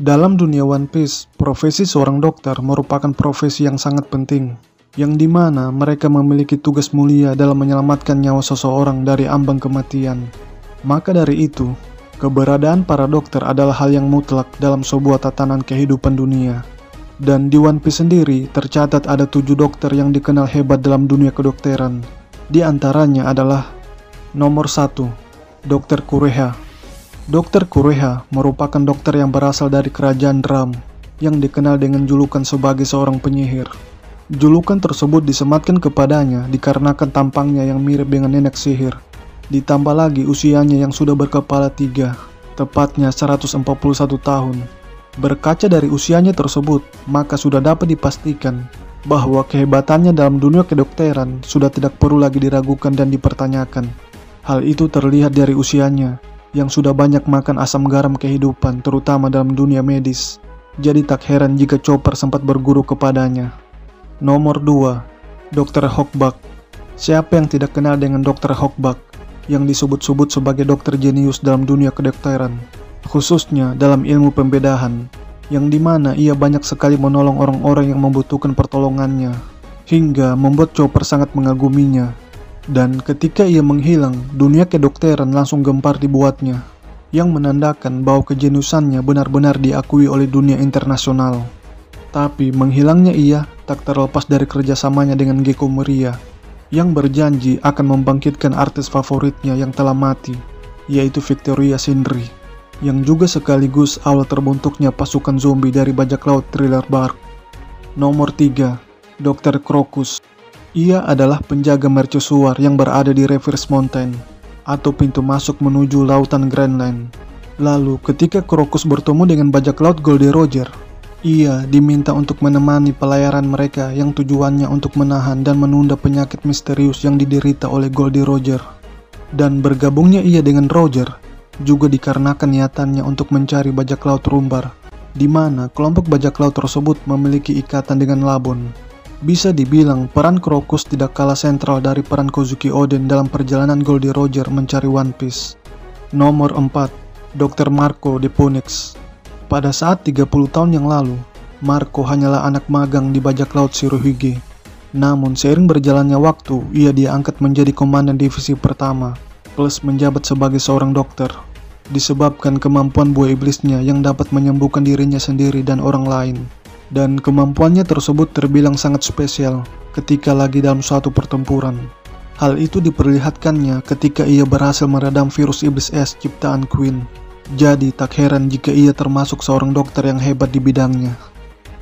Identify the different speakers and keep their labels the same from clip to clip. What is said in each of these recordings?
Speaker 1: Dalam dunia One Piece, profesi seorang dokter merupakan profesi yang sangat penting, yang dimana mereka memiliki tugas mulia dalam menyelamatkan nyawa seseorang dari ambang kematian. Maka dari itu, keberadaan para dokter adalah hal yang mutlak dalam sebuah tatanan kehidupan dunia. Dan di One Piece sendiri, tercatat ada 7 dokter yang dikenal hebat dalam dunia kedokteran. Di antaranya adalah nomor 1, Dr. Kureha. Dr. Kureha merupakan dokter yang berasal dari kerajaan Drum, yang dikenal dengan julukan sebagai seorang penyihir. Julukan tersebut disematkan kepadanya dikarenakan tampangnya yang mirip dengan nenek sihir. Ditambah lagi usianya yang sudah berkepala 3, tepatnya 141 tahun. Berkaca dari usianya tersebut, maka sudah dapat dipastikan bahwa kehebatannya dalam dunia kedokteran sudah tidak perlu lagi diragukan dan dipertanyakan. Hal itu terlihat dari usianya yang sudah banyak makan asam garam kehidupan, terutama dalam dunia medis. Jadi tak heran jika Chopper sempat berguru kepadanya. Nomor 2, Dr. Hawkbuck. Siapa yang tidak kenal dengan Dr. Hawkbuck, yang disebut-sebut sebagai dokter jenius dalam dunia kedokteran, khususnya dalam ilmu pembedahan, yang dimana ia banyak sekali menolong orang-orang yang membutuhkan pertolongannya, hingga membuat Chopper sangat mengaguminya. Dan ketika ia menghilang, dunia kedokteran langsung gempar dibuatnya, yang menandakan bahwa kejeniusannya benar-benar diakui oleh dunia internasional. Tapi menghilangnya ia tak terlepas dari kerjasamanya dengan Gecko Moria, yang berjanji akan membangkitkan artis favoritnya yang telah mati, yaitu Victoria Sindri, yang juga sekaligus awal terbentuknya pasukan zombie dari bajak laut Thriller Bark. Nomor 3, Dr. Crocus. Ia adalah penjaga mercusuar yang berada di Reverse Mountain, atau pintu masuk menuju lautan Grand Line. Lalu ketika Crocus bertemu dengan bajak laut Goldie Roger, ia diminta untuk menemani pelayaran mereka yang tujuannya untuk menahan dan menunda penyakit misterius yang diderita oleh Goldie Roger. Dan bergabungnya ia dengan Roger juga dikarenakan niatannya untuk mencari bajak laut Rumbar, di mana kelompok bajak laut tersebut memiliki ikatan dengan Labon. Bisa dibilang peran Crocus tidak kalah sentral dari peran Kozuki Oden dalam perjalanan Goldie Roger mencari One Piece. Nomor 4, Dr. Marco de Ponix. Pada saat 30 tahun yang lalu, Marco hanyalah anak magang di bajak laut Shirohige. Namun seiring berjalannya waktu, ia diangkat menjadi komandan divisi pertama, plus menjabat sebagai seorang dokter, disebabkan kemampuan buah iblisnya yang dapat menyembuhkan dirinya sendiri dan orang lain. Dan kemampuannya tersebut terbilang sangat spesial ketika lagi dalam suatu pertempuran. Hal itu diperlihatkannya ketika ia berhasil meredam virus iblis es ciptaan Queen. Jadi tak heran jika ia termasuk seorang dokter yang hebat di bidangnya.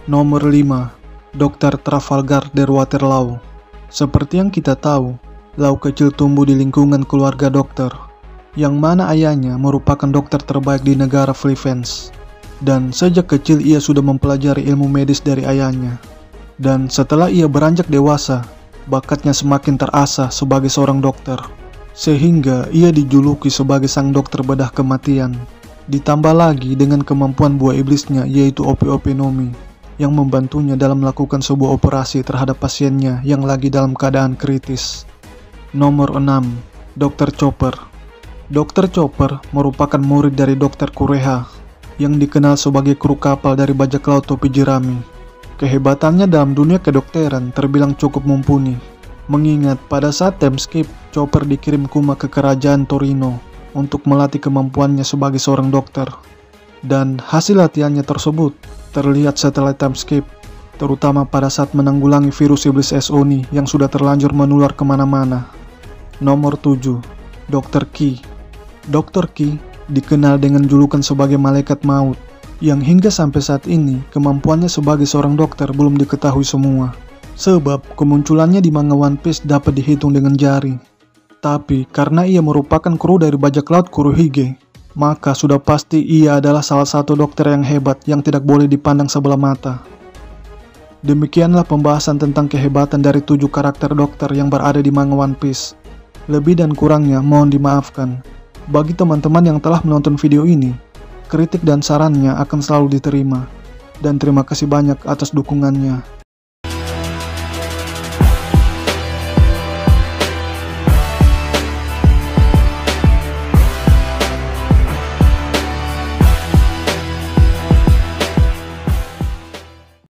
Speaker 1: Nomor 5, Dr. Trafalgar der Waterloo. Seperti yang kita tahu, Lau kecil tumbuh di lingkungan keluarga dokter, yang mana ayahnya merupakan dokter terbaik di negara Philippines. Dan sejak kecil ia sudah mempelajari ilmu medis dari ayahnya. Dan setelah ia beranjak dewasa, bakatnya semakin terasah sebagai seorang dokter, sehingga ia dijuluki sebagai sang dokter bedah kematian. Ditambah lagi dengan kemampuan buah iblisnya, yaitu Ope-Ope Nomi, yang membantunya dalam melakukan sebuah operasi terhadap pasiennya yang lagi dalam keadaan kritis. Nomor 6, Dr. Chopper. Dr. Chopper merupakan murid dari Dr. Kureha, yang dikenal sebagai kru kapal dari bajak laut topi jerami. Kehebatannya dalam dunia kedokteran terbilang cukup mumpuni, mengingat pada saat time skip, Chopper dikirim Kuma ke kerajaan Torino untuk melatih kemampuannya sebagai seorang dokter. Dan hasil latihannya tersebut terlihat setelah time skip, terutama pada saat menanggulangi virus iblis es Oni yang sudah terlanjur menular kemana-mana. Nomor 7, Dr. Ki. Dr. Ki dikenal dengan julukan sebagai Malaikat Maut, yang hingga sampai saat ini kemampuannya sebagai seorang dokter belum diketahui semua, sebab kemunculannya di manga One Piece dapat dihitung dengan jari. Tapi karena ia merupakan kru dari bajak laut Kurohige, maka sudah pasti ia adalah salah satu dokter yang hebat yang tidak boleh dipandang sebelah mata. Demikianlah pembahasan tentang kehebatan dari 7 karakter dokter yang berada di manga One Piece. Lebih dan kurangnya mohon dimaafkan. Bagi teman-teman yang telah menonton video ini, kritik dan sarannya akan selalu diterima. Dan terima kasih banyak atas dukungannya.